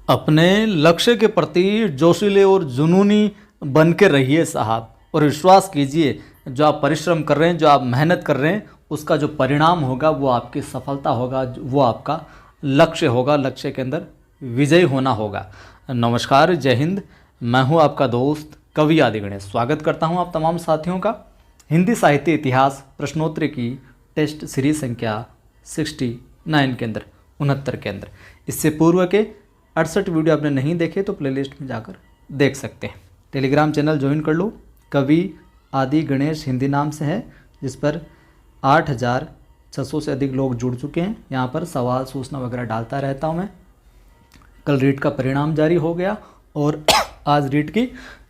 अपने लक्ष्य के प्रति जोशीले और जुनूनी बन के रहिए साहब, और विश्वास कीजिए जो आप परिश्रम कर रहे हैं, जो आप मेहनत कर रहे हैं, उसका जो परिणाम होगा वो आपकी सफलता होगा, वो आपका लक्ष्य होगा, लक्ष्य के अंदर विजयी होना होगा। नमस्कार, जय हिंद। मैं हूं आपका दोस्त कवि आदि गणेश। स्वागत करता हूं आप तमाम साथियों का हिंदी साहित्य इतिहास प्रश्नोत्तरी की टेस्ट सीरीज संख्या 69 के अंदर, 69 के अंदर। इससे पूर्व के 68 वीडियो आपने नहीं देखे तो प्लेलिस्ट में जाकर देख सकते हैं। टेलीग्राम चैनल ज्वाइन कर लो, कवि आदि गणेश हिंदी नाम से है, जिस पर 8600 से अधिक लोग जुड़ चुके हैं। यहाँ पर सवाल सूचना वगैरह डालता रहता हूँ मैं। कल रीट का परिणाम जारी हो गया और आज रीट की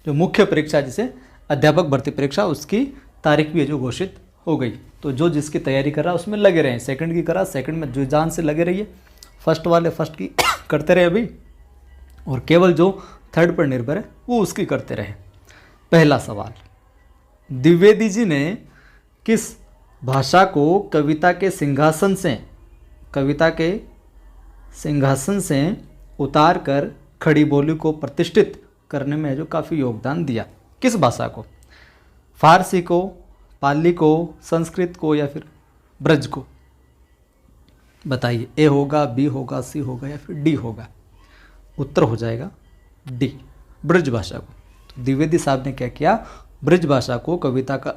जो मुख्य परीक्षा, जिसे अध्यापक भर्ती परीक्षा, उसकी तारीख भी जो घोषित हो गई। तो जो जिसकी तैयारी कर रहा है उसमें लगे रहें। सेकंड की करा, सेकंड में जो जान से लगे रहिए। फर्स्ट वाले फर्स्ट की करते रहे अभी, और केवल जो थर्ड पर निर्भर है वो उसकी करते रहे। पहला सवाल, द्विवेदी जी ने किस भाषा को कविता के सिंहासन से उतार कर खड़ी बोली को प्रतिष्ठित करने में जो काफ़ी योगदान दिया? किस भाषा को? फारसी को, पाली को, संस्कृत को या फिर ब्रज को? बताइए, ए होगा, बी होगा, सी होगा या फिर डी होगा? उत्तर हो जाएगा डी, ब्रज भाषा को। तो द्विवेदी साहब ने क्या किया, ब्रज भाषा को, कविता का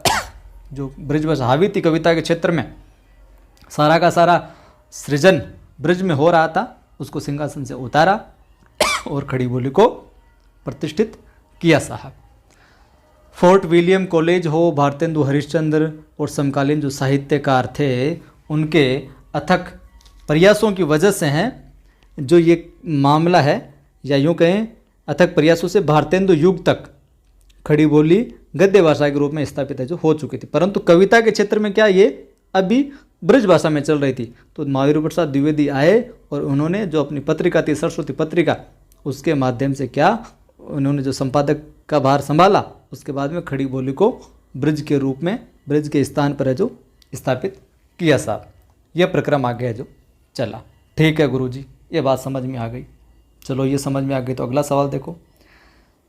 जो ब्रज भाषा हावी थी कविता के क्षेत्र में, सारा का सारा सृजन ब्रज में हो रहा था, उसको सिंहासन से उतारा और खड़ी बोली को प्रतिष्ठित किया साहब। फोर्ट विलियम कॉलेज हो, भारतेंदु हरिश्चंद्र और समकालीन जो साहित्यकार थे, उनके अथक प्रयासों की वजह से हैं जो ये मामला है, या यूँ कहें अथक प्रयासों से भारतेंदु युग तक खड़ी बोली गद्य भाषा के रूप में स्थापित है जो हो चुकी थी। परंतु कविता के क्षेत्र में क्या, ये अभी ब्रज भाषा में चल रही थी। तो महावीर प्रसाद द्विवेदी आए और उन्होंने जो अपनी पत्रिका थी, सरस्वती पत्रिका, उसके माध्यम से क्या, उन्होंने जो संपादक का भार संभाला, उसके बाद में खड़ी बोली को ब्रज के रूप में, ब्रज के स्थान पर है जो स्थापित किया साहब। यह प्रक्रम आगे है जो चला। ठीक है गुरुजी, ये बात समझ में आ गई। चलो, ये समझ में आ गई तो अगला सवाल देखो।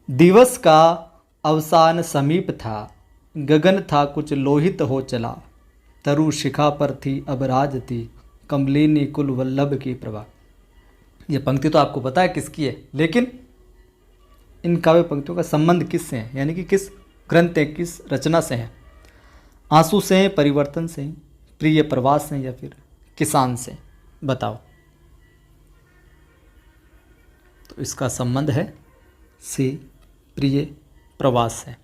दिवस का अवसान समीप था, गगन था कुछ लोहित हो चला, तरु शिखा पर थी अब राज थी, कमलिनी कुल वल्लभ की प्रभा। ये पंक्ति तो आपको पता है किसकी है, लेकिन इन काव्य पंक्तियों का संबंध किससे है, यानी कि किस ग्रंथ है, किस रचना से है? आंसू से, परिवर्तन से, प्रिय प्रवास से या फिर किसान से? बताओ। तो इसका संबंध है सी, प्रिय प्रवास से।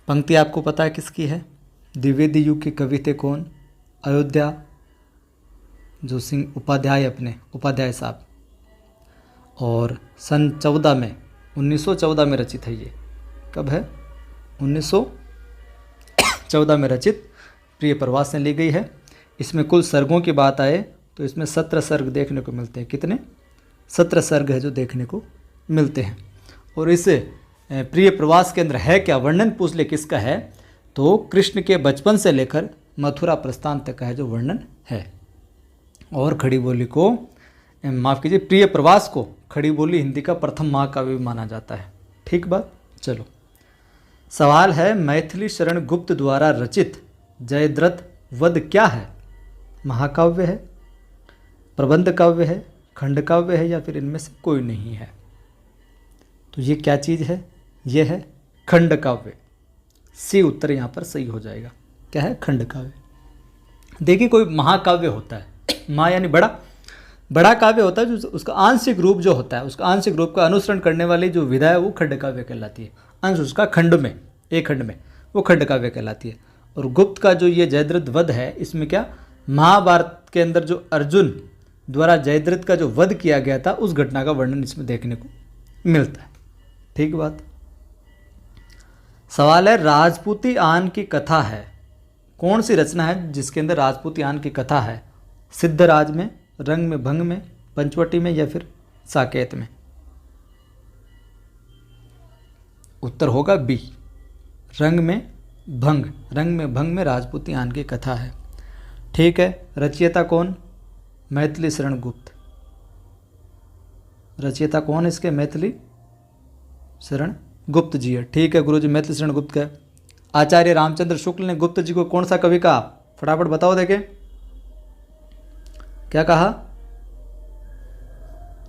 पंक्ति आपको पता है किसकी है? द्विवेदी युग के कवि थे कौन? अयोध्या जो सिंह उपाध्याय, अपने उपाध्याय साहब, और सन 1914 में रचित है। ये कब है? 1914 में रचित प्रिय प्रवास से ली गई है। इसमें कुल सर्गों की बात आए तो इसमें 17 सर्ग देखने को मिलते हैं। कितने? 17 सर्ग है जो देखने को मिलते हैं। और इस प्रिय प्रवास के अंदर है क्या, वर्णन पूछ ले किसका है, तो कृष्ण के बचपन से लेकर मथुरा प्रस्थान तक का है जो वर्णन है। और खड़ी बोली को, माफ़ कीजिए, प्रिय प्रवास को खड़ी बोली हिंदी का प्रथम महाकाव्य भी माना जाता है। ठीक बात। चलो, सवाल है, मैथिली शरण गुप्त द्वारा रचित जयद्रथ वध क्या है? महाकाव्य है, प्रबंध काव्य है, खंड काव्य है या फिर इनमें से कोई नहीं है? तो ये क्या चीज़ है? ये है खंड काव्य। सी उत्तर यहाँ पर सही हो जाएगा। क्या है? खंड काव्य। देखिए, कोई महाकाव्य होता है, महा यानी बड़ा काव्य होता है, जो उसका आंशिक रूप जो होता है, उसका आंशिक रूप का अनुसरण करने वाली जो विधा है वो खंड काव्य कहलाती है। अंश उसका खंड में, एक खंड में, वो खंड काव्य कहलाती है। और गुप्त का जो ये जयद्रथ वध है, इसमें क्या, महाभारत के अंदर जो अर्जुन द्वारा जयद्रथ का जो वध किया गया था, उस घटना का वर्णन इसमें देखने को मिलता है। ठीक बात। सवाल है, राजपूती आन की कथा है, कौन सी रचना है जिसके अंदर राजपूती आन की कथा है? सिद्धराज में, रंग में भंग में, पंचवटी में या फिर साकेत में? उत्तर होगा बी, रंग में भंग। रंग में भंग में राजपूती आन की कथा है। ठीक है। रचयिता कौन? मैथिली शरण गुप्त। रचयिता कौन है इसके? मैथिली शरण गुप्त जी है। ठीक है गुरु जी, मैथिली शरण गुप्त का। आचार्य रामचंद्र शुक्ल ने गुप्त जी को कौन सा कवि कहा? फटाफट बताओ देखे, क्या कहा?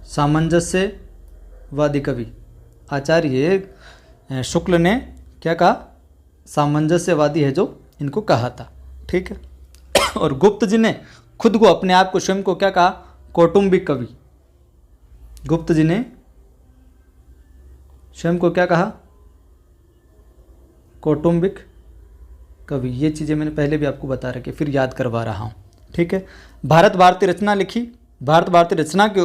सामंजस्यवादी कवि। आचार्य शुक्ल ने क्या कहा? सामंजस्यवादी है जो इनको कहा था। ठीक है। और गुप्त जी ने खुद को, अपने आप को, स्वयं को क्या कहा? कौटुंबिक कवि। गुप्त जी ने स्वयं को क्या कहा? कौटुंबिक कवि। ये चीज़ें मैंने पहले भी आपको बता रखी, फिर याद करवा रहा हूँ। ठीक है। भारत भारती रचना लिखी। भारत भारती रचना के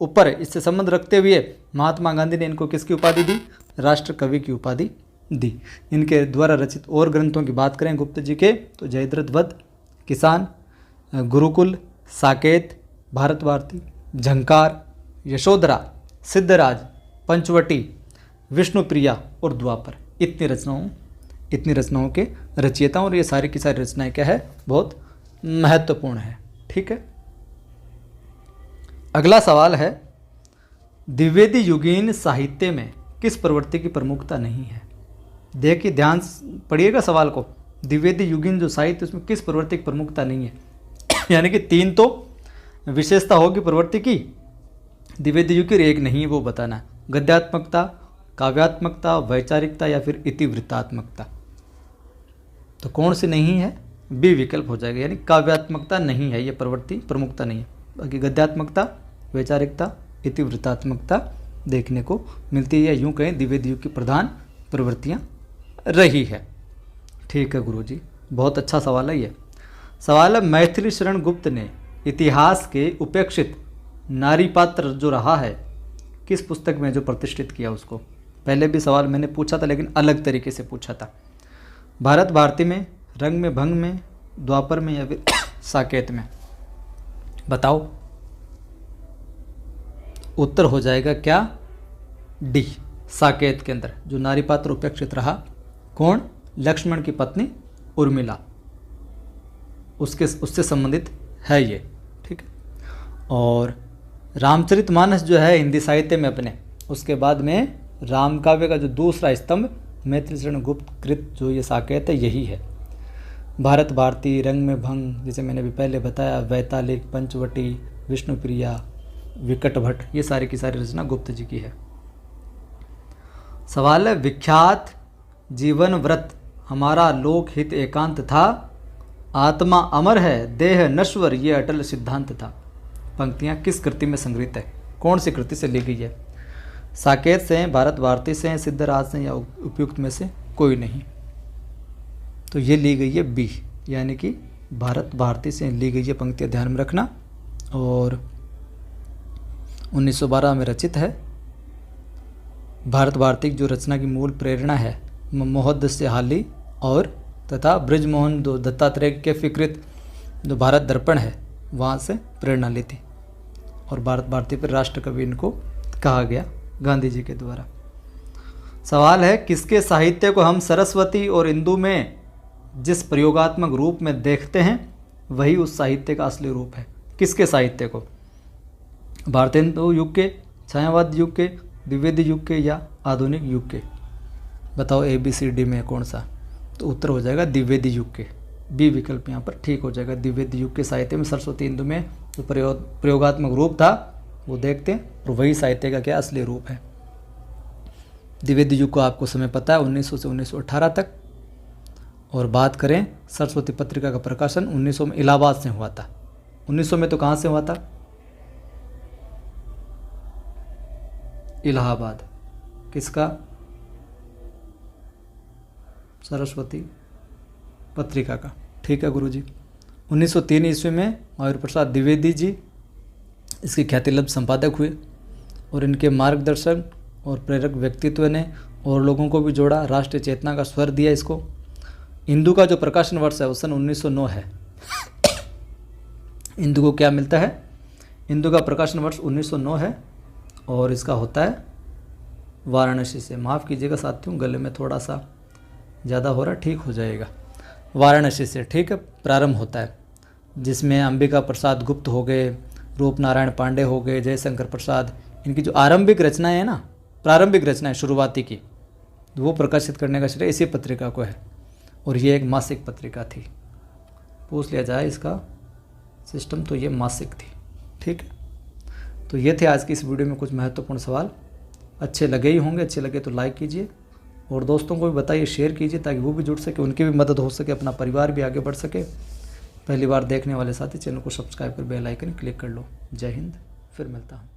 ऊपर इससे संबंध रखते हुए महात्मा गांधी ने इनको किसकी उपाधि दी? राष्ट्र कवि की उपाधि दी। इनके द्वारा रचित और ग्रंथों की बात करें गुप्त जी के, तो जयद्रथ वध, किसान, गुरुकुल, साकेत, भारत भारती, झंकार, यशोधरा, सिद्धराज, पंचवटी, विष्णुप्रिया और द्वापर, इतनी रचनाओं के रचयिता। और ये सारी की सारी रचनाएं क्या है? बहुत महत्वपूर्ण है। ठीक है। अगला सवाल है, द्विवेदी युगीन साहित्य में किस प्रवृत्ति की प्रमुखता नहीं है? देखिए, ध्यान पढ़िएगा सवाल को। द्विवेदी युगीन जो साहित्य, उसमें किस प्रवृत्ति की प्रमुखता नहीं है? यानी कि 3 तो विशेषता होगी प्रवृत्ति की, द्विवेदी युग की एक नहीं है, वो बताना है। गद्यात्मकता, काव्यात्मकता, वैचारिकता या फिर इतिवृत्तात्मकता। तो कौन सी नहीं है? बी विकल्प हो जाएगा, यानी काव्यात्मकता नहीं है, ये प्रवृत्ति प्रमुखता नहीं है। बाकी गद्यात्मकता, वैचारिकता, इतिवृत्तात्मकता देखने को मिलती है। यूँ कहें द्विवेदी युग की प्रधान प्रवृत्तियाँ रही है। ठीक है गुरुजी, बहुत अच्छा सवाल है ये। सवाल है, मैथिली शरण गुप्त ने इतिहास के उपेक्षित नारी पात्र जो रहा है, किस पुस्तक में जो प्रतिष्ठित किया उसको? पहले भी सवाल मैंने पूछा था, लेकिन अलग तरीके से पूछा था। भारत भारती में, रंग में भंग में, द्वापर में या फिर साकेत में? बताओ। उत्तर हो जाएगा क्या? डी, साकेत के अंदर जो नारी पात्र उपेक्षित रहा। कौन? लक्ष्मण की पत्नी उर्मिला, उससे संबंधित है ये। ठीक है। और रामचरितमानस जो है हिंदी साहित्य में अपने, उसके बाद में रामकाव्य का जो दूसरा स्तंभ मैथिली शरण गुप्त कृत जो ये साकेत है, यही है। भारत भारती, रंग में भंग, जैसे मैंने भी पहले बताया, वैतालिक, पंचवटी, विष्णुप्रिया, विकट भट्ट, ये सारी की सारी रचना गुप्त जी की है। सवाल है, विख्यात जीवन व्रत हमारा लोकहित एकांत था, आत्मा अमर है देह नश्वर ये अटल सिद्धांत था। पंक्तियाँ किस कृति में संग्रहित है? कौन सी कृति से ली गई है? साकेत से, भारत भारती से, सिद्धराज से या उपयुक्त में से कोई नहीं? तो ये ली गई है बी, यानी कि भारत भारती से ली गई है पंक्तियाँ, ध्यान में रखना। और 1912 में रचित है। भारत भारती जो रचना की मूल प्रेरणा है मोहद्दस्य हाली और तथा ब्रजमोहन दत्तात्रेय के फिकृत जो भारत दर्पण है, वहाँ से प्रेरणा ली थी। और भारत भारती पर राष्ट्र कवि इनको कहा गया गांधी जी के द्वारा। सवाल है, किसके साहित्य को हम सरस्वती और इंदु में जिस प्रयोगात्मक रूप में देखते हैं वही उस साहित्य का असली रूप है? किसके साहित्य को? भारतेंदु युग के, छायावाद युग के, द्विवेदी युग के या आधुनिक युग के? बताओ ABCD में कौन सा? तो उत्तर हो जाएगा द्विवेदी युग के। बी विकल्प यहाँ पर ठीक हो जाएगा। द्विवेदी युग के साहित्य में सरस्वती इंदु में जो प्रयोगात्मक रूप था वो देखते हैं, और वही साहित्य का क्या असली रूप है। द्विवेदी युग को आपको समय पता है 1900 से 1918 तक। और बात करें सरस्वती पत्रिका का प्रकाशन 1900 में इलाहाबाद से हुआ था। 1900 में तो कहाँ से हुआ था? इलाहाबाद। किसका? सरस्वती पत्रिका का। ठीक है गुरुजी। 1903 ईस्वी में मयूर प्रसाद द्विवेदी जी इसके ख्यातिलब्ध संपादक हुए, और इनके मार्गदर्शन और प्रेरक व्यक्तित्व ने और लोगों को भी जोड़ा, राष्ट्रीय चेतना का स्वर दिया इसको। इंदु का जो प्रकाशन वर्ष है वो सन 1909 है। इंदु को क्या मिलता है? इंदु का प्रकाशन वर्ष 1909 है, और इसका होता है वाराणसी से। माफ़ कीजिएगा साथियों, गले में थोड़ा सा ज़्यादा हो रहा, ठीक हो जाएगा। वाराणसी से, ठीक है, प्रारंभ होता है, जिसमें अंबिका प्रसाद गुप्त हो गए, रूप नारायण पांडे हो गए, जयशंकर प्रसाद, इनकी जो आरंभिक रचनाएं है ना, प्रारंभिक रचनाएं शुरुआती की, वो प्रकाशित करने का श्रेय इसी पत्रिका को है। और ये एक मासिक पत्रिका थी। पूछ लिया जाए इसका सिस्टम तो ये मासिक थी। ठीक है, तो ये थे आज की इस वीडियो में कुछ महत्वपूर्ण सवाल। अच्छे लगे ही होंगे, अच्छे लगे तो लाइक कीजिए और दोस्तों को भी बताइए, शेयर कीजिए ताकि वो भी जुड़ सके, उनकी भी मदद हो सके, अपना परिवार भी आगे बढ़ सके। पहली बार देखने वाले साथी चैनल को सब्सक्राइब कर बेल आइकन क्लिक कर लो। जय हिंद, फिर मिलता हूँ।